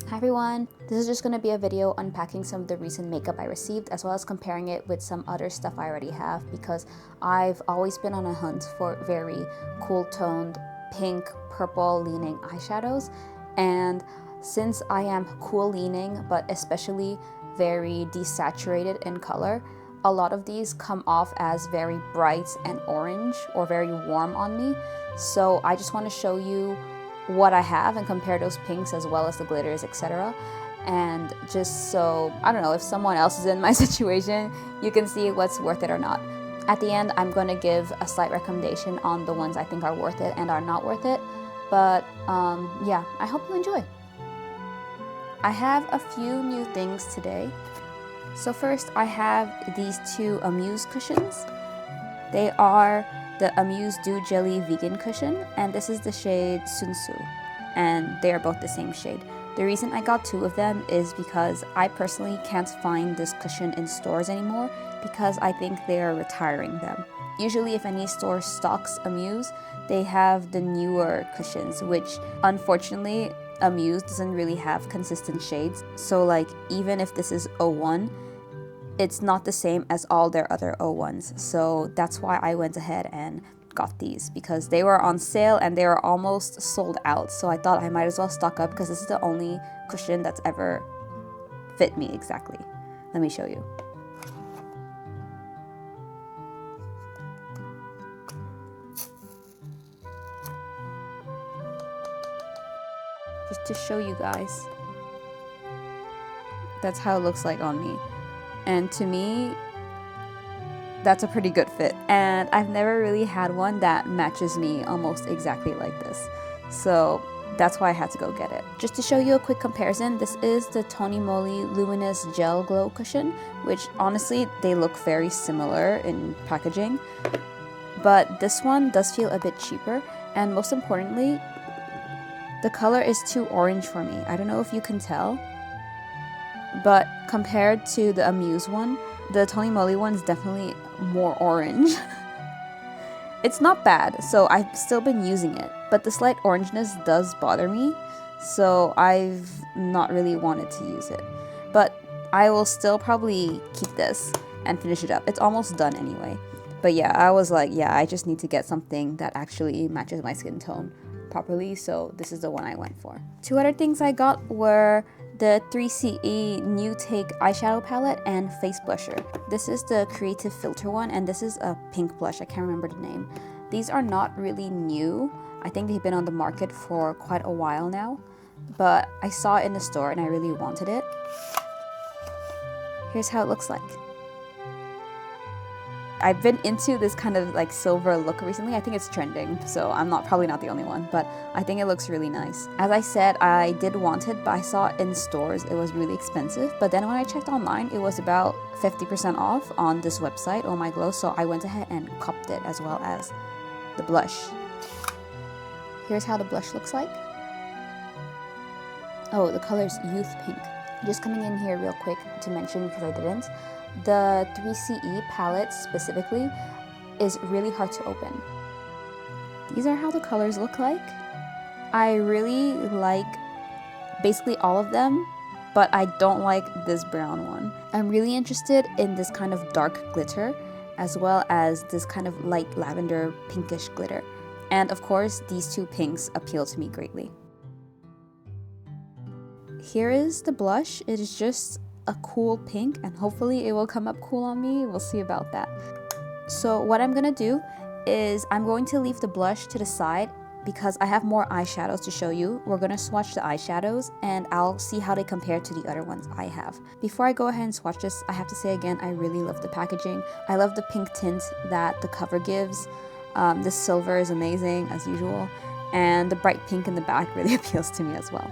Hi everyone, this is just going to be a video unpacking some of the recent makeup I received as well as comparing it with some other stuff I already have because I've always been on a hunt for very cool toned pink, purple leaning eyeshadows, and since I am cool leaning but especially very desaturated in color, a lot of these come off as very bright and orange or very warm on me. So I just want to show you what I have and compare those pinks as well as the glitters, etc. And just so, I don't know, if someone else is in my situation, you can see what's worth it or not. At the end, I'm going to give a slight recommendation on the ones I think are worth it and are not worth it. But yeah, I hope you enjoy. I have a few new things today. So first, I have these two Amuse cushions. They are the Amuse Dew Jelly Vegan Cushion, and this is the shade Sunsu, and they are both the same shade. The reason I got two of them is because I personally can't find this cushion in stores anymore because I think they are retiring them. Usually if any store stocks Amuse, they have the newer cushions, which unfortunately Amuse doesn't really have consistent shades. So like even if this is 01, it's not the same as all their other 01s, so that's why I went ahead and got these because they were on sale and they were almost sold out, so I thought I might as well stock up because this is the only cushion that's ever fit me exactly. Let me show you. Just to show you guys, that's how it looks like on me. And to me, that's a pretty good fit. And I've never really had one that matches me almost exactly like this. So that's why I had to go get it. Just to show you a quick comparison, this is the Tonymoly Luminous Gel Glow Cushion, which honestly, they look very similar in packaging. But this one does feel a bit cheaper. And most importantly, the color is too orange for me. I don't know if you can tell, but compared to the Amuse one, the Tonymoly one is definitely more orange. It's not bad, so I've still been using it, but the slight orangeness does bother me, so I've not really wanted to use it. But I will still probably keep this and finish it up. It's almost done anyway. But yeah, I was like, yeah, I just need to get something that actually matches my skin tone properly, so this is the one I went for. Two other things I got were the 3CE New Take eyeshadow palette and face blusher. This is the Creative Filter one, and this is a pink blush. I can't remember the name. These are not really new. I think they've been on the market for quite a while now, but I saw it in the store and I really wanted it. Here's how it looks like. I've been into this kind of like silver look recently. I think it's trending, so I'm probably not the only one, but I think it looks really nice. As I said, I did want it, but I saw it in stores. It was really expensive, but then when I checked online, it was about 50% off on this website, Oh My Glow, so I went ahead and copped it as well as the blush. Here's how the blush looks like. Oh, the color's Youth Pink. Just coming in here real quick to mention because I didn't. The 3CE palette specifically is really hard to open. These are how the colors look like. I really like basically all of them, but I don't like this brown one. I'm really interested in this kind of dark glitter as well as this kind of light lavender pinkish glitter. And of course, these two pinks appeal to me greatly. Here is the blush. It is just a cool pink, and hopefully it will come up cool on me. We'll see about that. So what I'm gonna do is I'm going to leave the blush to the side because I have more eyeshadows to show you. We're gonna swatch the eyeshadows and I'll see how they compare to the other ones I have. Before I go ahead and swatch this, I have to say again, I really love the packaging. I love the pink tint that the cover gives. The silver is amazing as usual, and the bright pink in the back really appeals to me as well.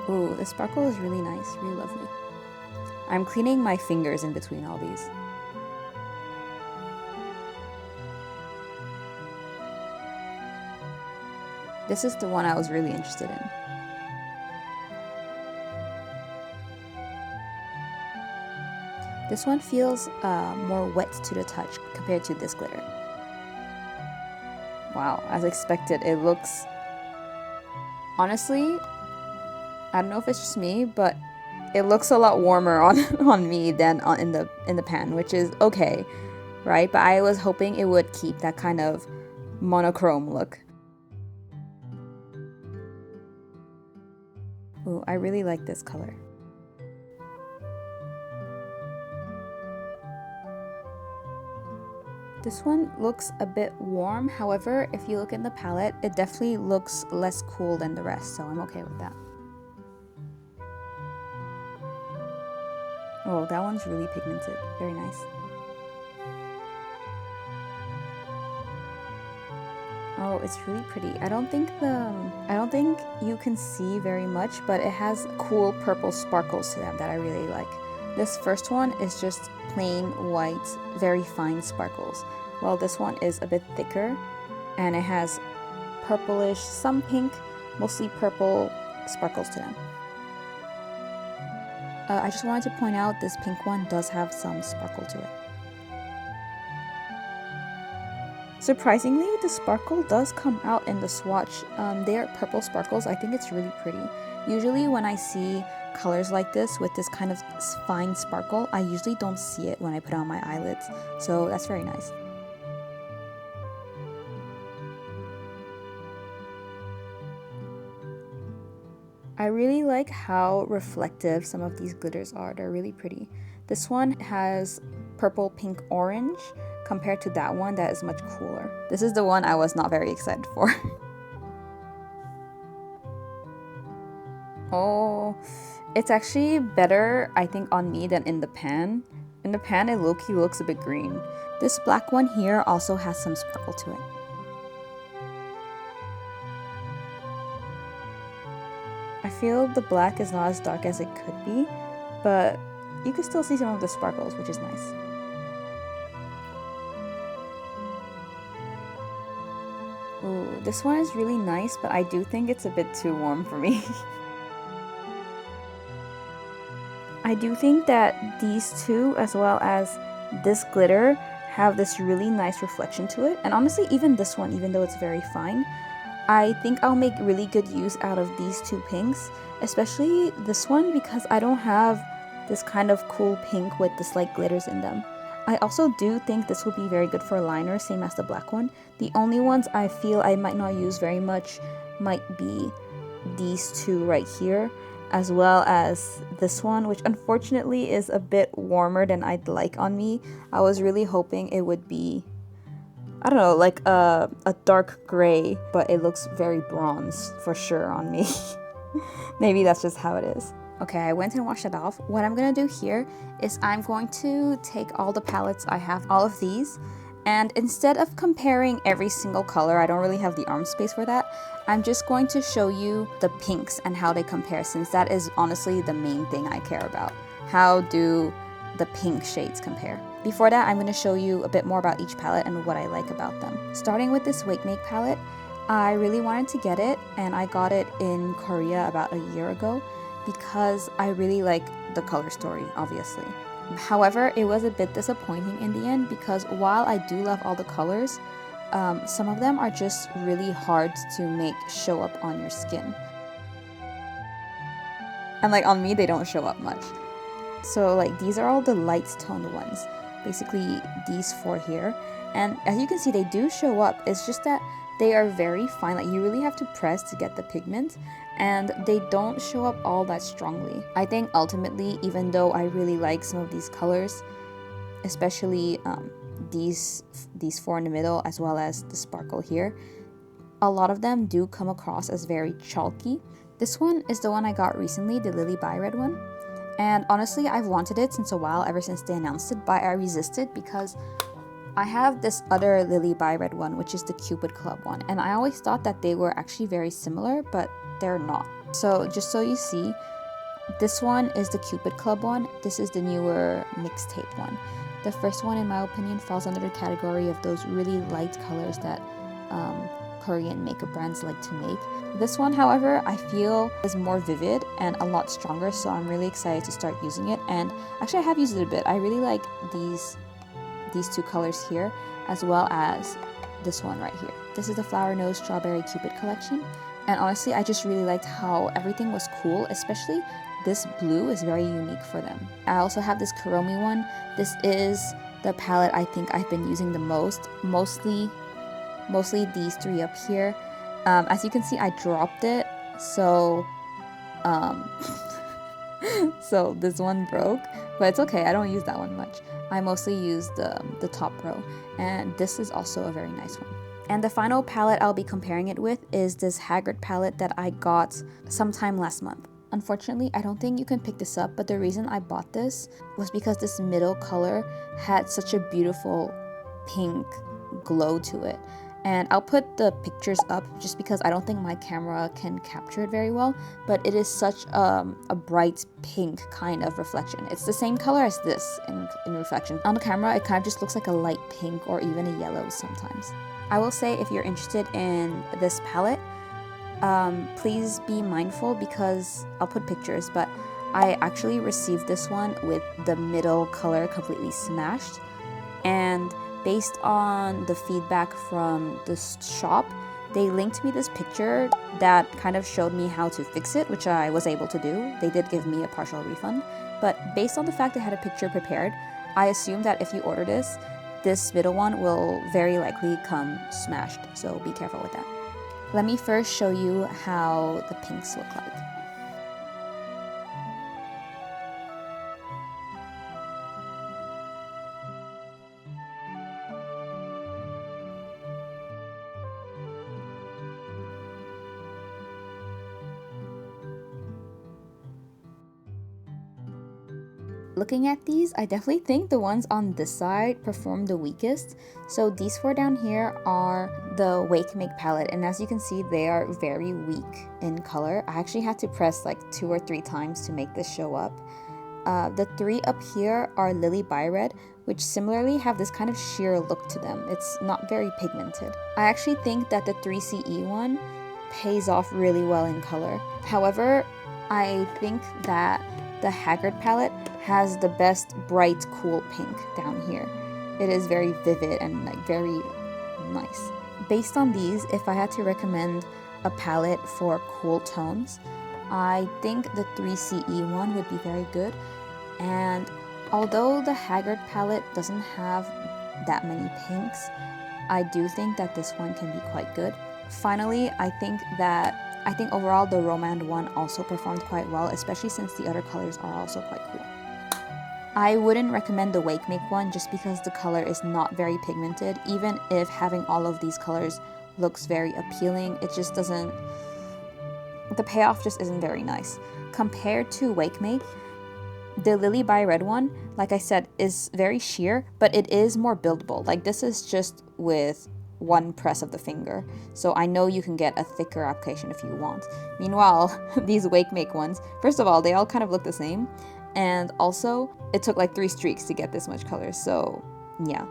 Ooh, the sparkle is really nice, really lovely. I'm cleaning my fingers in between all these. This is the one I was really interested in. This one feels more wet to the touch compared to this glitter. Wow, as expected, it looks... Honestly, I don't know if it's just me, but it looks a lot warmer on on me than in the pan, which is okay, right? But I was hoping it would keep that kind of monochrome look. Ooh, I really like this color. This one looks a bit warm, however, if you look in the palette, it definitely looks less cool than the rest, so I'm okay with that. Oh, that one's really pigmented. Very nice. Oh, it's really pretty. I don't think you can see very much, but it has cool purple sparkles to them that I really like. This first one is just plain white, very fine sparkles, while this one is a bit thicker and it has purplish, some pink, mostly purple sparkles to them. I just wanted to point out this pink one does have some sparkle to it. Surprisingly, the sparkle does come out in the swatch. They are purple sparkles. I think it's really pretty. Usually when I see colors like this with this kind of fine sparkle, I usually don't see it when I put on my eyelids. So that's very nice. I really like how reflective some of these glitters are. They're really pretty. This one has purple, pink, orange compared to that one that is much cooler. This is the one I was not very excited for. Oh, it's actually better, I think, on me than in the pan. In the pan, it low-key looks a bit green. This black one here also has some sparkle to it. I feel the black is not as dark as it could be, but you can still see some of the sparkles, which is nice. Ooh, this one is really nice, but I do think it's a bit too warm for me. I do think that these two, as well as this glitter, have this really nice reflection to it. And honestly, even this one, even though it's very fine, I think I'll make really good use out of these two pinks, especially this one because I don't have this kind of cool pink with the slight glitters in them. I also do think this will be very good for liner, same as the black one. The only ones I feel I might not use very much might be these two right here, as well as this one, which unfortunately is a bit warmer than I'd like on me. I was really hoping it would be, I don't know, like a dark gray, but it looks very bronze for sure on me. Maybe that's just how it is. Okay, I went and washed it off. What I'm gonna do here is I'm going to take all the palettes I have, all of these, and instead of comparing every single color, I don't really have the arm space for that, I'm just going to show you the pinks and how they compare, since that is honestly the main thing I care about. How do the pink shades compare? Before that, I'm going to show you a bit more about each palette and what I like about them. Starting with this Wake Make palette, I really wanted to get it, and I got it in Korea about a year ago because I really like the color story, obviously. However, it was a bit disappointing in the end because while I do love all the colors, some of them are just really hard to make show up on your skin. And like on me, they don't show up much. So like these are all the light toned ones, basically these four here. And as you can see, they do show up. It's just that they are very fine. Like you really have to press to get the pigment, and they don't show up all that strongly. I think ultimately, even though I really like some of these colors, especially these four in the middle, as well as the sparkle here, a lot of them do come across as very chalky. This one is the one I got recently, the lilybyred one. And honestly, I've wanted it since a while, ever since they announced it, but I resisted because I have this other lilybyred one, which is the Cupid Club one, and I always thought that they were actually very similar, but they're not. So just so you see, this one is the Cupid Club one, this is the newer mixtape one. The first one, in my opinion, falls under the category of those really light colors that Korean makeup brands like to make. This one, however, I feel is more vivid and a lot stronger, so I'm really excited to start using it. And actually, I have used it a bit. I really like these two colors here, as well as this one right here. This is the Flower Nose Strawberry Cupid collection. And honestly, I just really liked how everything was cool, especially this blue is very unique for them. I also have this Kuromi one. This is the palette I think I've been using the most. Mostly these three up here. As you can see, I dropped it, so so this one broke, but it's okay, I don't use that one much. I mostly use the top row, and this is also a very nice one. And the final palette I'll be comparing it with is this Haggard palette that I got sometime last month. Unfortunately, I don't think you can pick this up, but the reason I bought this was because this middle color had such a beautiful pink glow to it. And I'll put the pictures up just because I don't think my camera can capture it very well, but it is such a bright pink kind of reflection. It's the same color as this in reflection. On the camera, it kind of just looks like a light pink or even a yellow sometimes. I will say, if you're interested in this palette, please be mindful because I'll put pictures, but I actually received this one with the middle color completely smashed, and based on the feedback from the shop, they linked me this picture that kind of showed me how to fix it, which I was able to do. They did give me a partial refund, but based on the fact they had a picture prepared, I assume that if you order this middle one will very likely come smashed, so be careful with that. Let me first show you how the pinks look like. Looking at these, I definitely think the ones on this side perform the weakest. So these four down here are the Wake Make palette, and as you can see, they are very weak in color. I actually had to press like 2 or 3 times to make this show up. The 3 up here are lilybyred, which similarly have this kind of sheer look to them. It's not very pigmented. I actually think that the 3CE one pays off really well in color. However, I think that the Haggard palette has the best bright cool pink down here. It is very vivid and like very nice. Based on these, if I had to recommend a palette for cool tones, I think the 3CE one would be very good. And although the Haggard palette doesn't have that many pinks, I do think that this one can be quite good. Finally, I think overall the Romand one also performed quite well, especially since the other colors are also quite cool. I wouldn't recommend the Wake Make one just because the color is not very pigmented. Even if having all of these colors looks very appealing, it just doesn't, the payoff just isn't very nice. Compared to Wake Make, the lilybyred one, like I said, is very sheer, but it is more buildable. Like this is just with one press of the finger, so I know you can get a thicker application if you want. Meanwhile, these Wake Make ones, first of all, they all kind of look the same, and also it took like 3 streaks to get this much color, so yeah.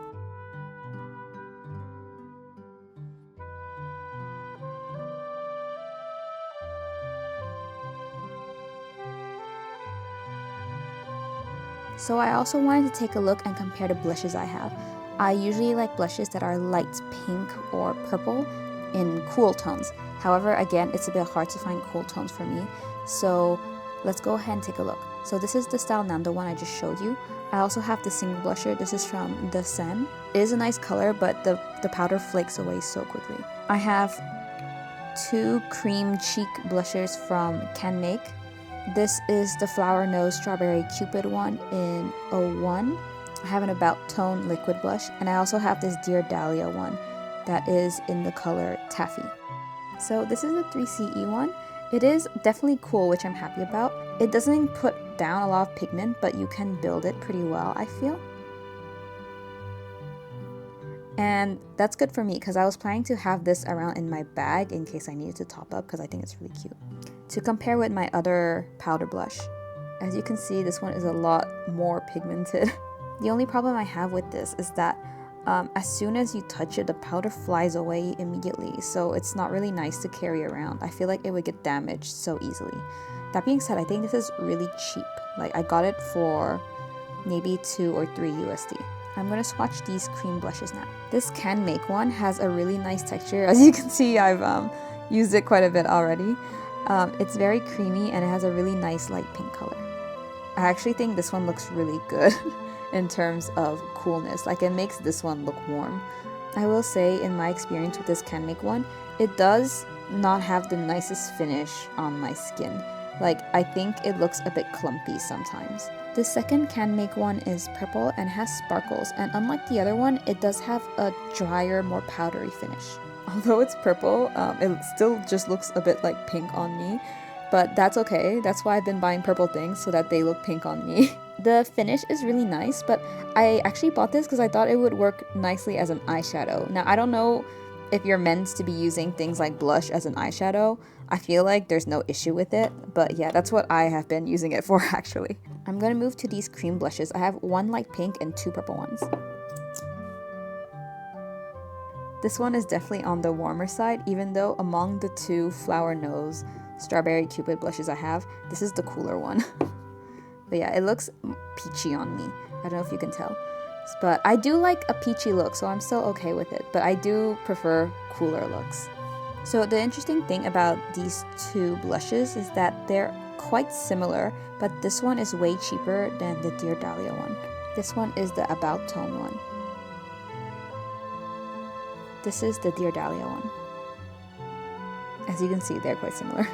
So I also wanted to take a look and compare the blushes I have. I usually like blushes that are light pink or purple in cool tones. However, again, it's a bit hard to find cool tones for me. So let's go ahead and take a look. So this is the Style Nando one I just showed you. I also have the single blusher. This is from the Sen. It is a nice color, but the powder flakes away so quickly. I have 2 cream cheek blushers from Can Make. This is the Flower Nose Strawberry Cupid one in 01. I have an About Tone liquid blush, and I also have this Dear Dahlia one that is in the color Taffy. So this is the 3CE one. It is definitely cool, which I'm happy about. It doesn't put down a lot of pigment, but you can build it pretty well, I feel. And that's good for me because I was planning to have this around in my bag in case I needed to top up because I think it's really cute. To compare with my other powder blush, as you can see, this one is a lot more pigmented. The only problem I have with this is that as soon as you touch it, the powder flies away immediately, so it's not really nice to carry around. I feel like it would get damaged so easily. That being said, I think this is really cheap. Like I got it for maybe 2 or 3 USD. I'm gonna swatch these cream blushes now. This Can Make one has a really nice texture. As you can see, I've used it quite a bit already. It's very creamy and it has a really nice light pink color. I actually think this one looks really good in terms of coolness. Like, it makes this one look warm. I will say, in my experience with this Can Make one, it does not have the nicest finish on my skin. Like, I think it looks a bit clumpy sometimes. The second Can Make one is purple and has sparkles, and unlike the other one, it does have a drier, more powdery finish. Although it's purple, it still just looks a bit like pink on me, but that's okay. That's why I've been buying purple things, so that they look pink on me. The finish is really nice, but I actually bought this because I thought it would work nicely as an eyeshadow. Now, I don't know if you're meant to be using things like blush as an eyeshadow. I feel like there's no issue with it, but yeah, that's what I have been using it for actually. I'm gonna move to these cream blushes. I have one light pink and two purple ones. This one is definitely on the warmer side, even though among the two Flower Nose Strawberry Cupid blushes I have, this is the cooler one. But yeah, it looks peachy on me. I don't know if you can tell. But I do like a peachy look, so I'm still okay with it. But I do prefer cooler looks. So the interesting thing about these two blushes is that they're quite similar, but this one is way cheaper than the Dear Dahlia one. This one is the About Tone one. This is the Dear Dahlia one. As you can see, they're quite similar.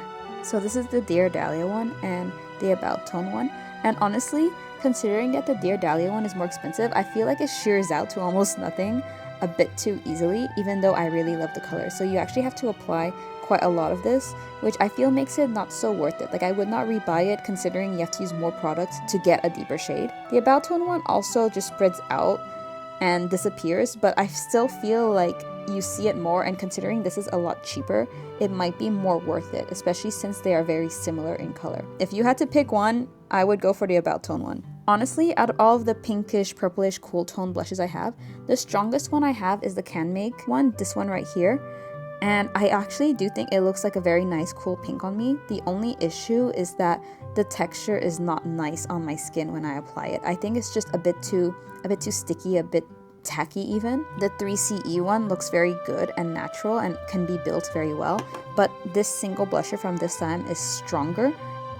So this is the Dear Dahlia one and the About Tone one. And honestly, considering that the Dear Dahlia one is more expensive, I feel like it shears out to almost nothing a bit too easily, even though I really love the color. So you actually have to apply quite a lot of this, which I feel makes it not so worth it. Like, I would not rebuy it considering you have to use more product to get a deeper shade. The About Tone one also just spreads out and disappears, but I still feel like you see it more, and considering this is a lot cheaper, it might be more worth it, especially since they are very similar in color. If you had to pick one, I would go for the About Tone one. Honestly, out of all of the pinkish, purplish, cool tone blushes I have, the strongest one I have is the Can Make one, this one right here. And I actually do think it looks like a very nice, cool pink on me. The only issue is that the texture is not nice on my skin when I apply it. I think it's just a bit too sticky, a bit tacky even. The 3CE one looks very good and natural and can be built very well, but this single blusher from this time is stronger,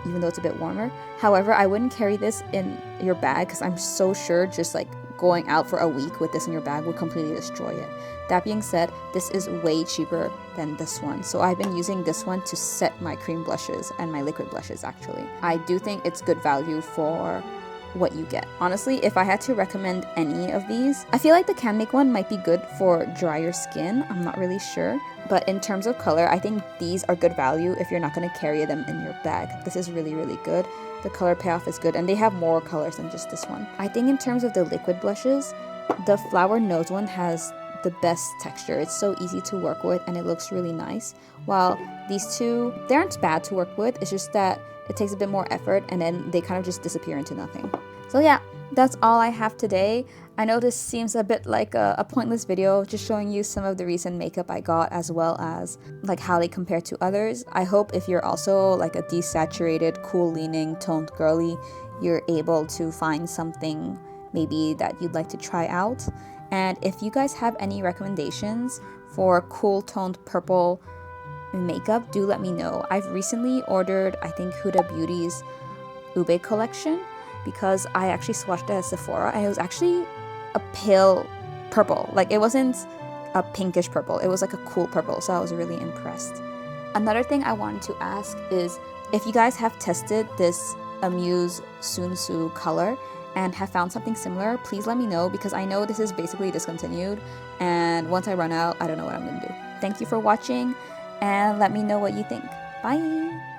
even though it's a bit warmer. However, I wouldn't carry this in your bag because I'm so sure just like going out for a week with this in your bag would completely destroy it. That being said, this is way cheaper than this one, so I've been using this one to set my cream blushes and my liquid blushes actually. I do think it's good value for what you get. Honestly, if I had to recommend any of these, I feel like the Can Make one might be good for drier skin. I'm not really sure. But in terms of color, I think these are good value if you're not going to carry them in your bag. This is really, really good. The color payoff is good, and they have more colors than just this one. I think in terms of the liquid blushes, the Flower Nose one has the best texture. It's so easy to work with and it looks really nice. While these two, they aren't bad to work with. It's just that it takes a bit more effort and then they kind of just disappear into nothing. So yeah, that's all I have today. I know this seems a bit like a pointless video, just showing you some of the recent makeup I got as well as like how they compare to others. I hope if you're also like a desaturated, cool leaning, toned girly, you're able to find something maybe that you'd like to try out. And if you guys have any recommendations for cool toned purple makeup, do let me know. I've recently ordered, I think, Huda Beauty's Ube collection because I actually swatched it at Sephora and it was actually a pale purple. Like, it wasn't a pinkish purple, it was like a cool purple, so I was really impressed. Another thing I wanted to ask is if you guys have tested this Amuse Sun Tzu color and have found something similar, please let me know because I know this is basically discontinued and once I run out, I don't know what I'm gonna do. Thank you for watching and let me know what you think. Bye!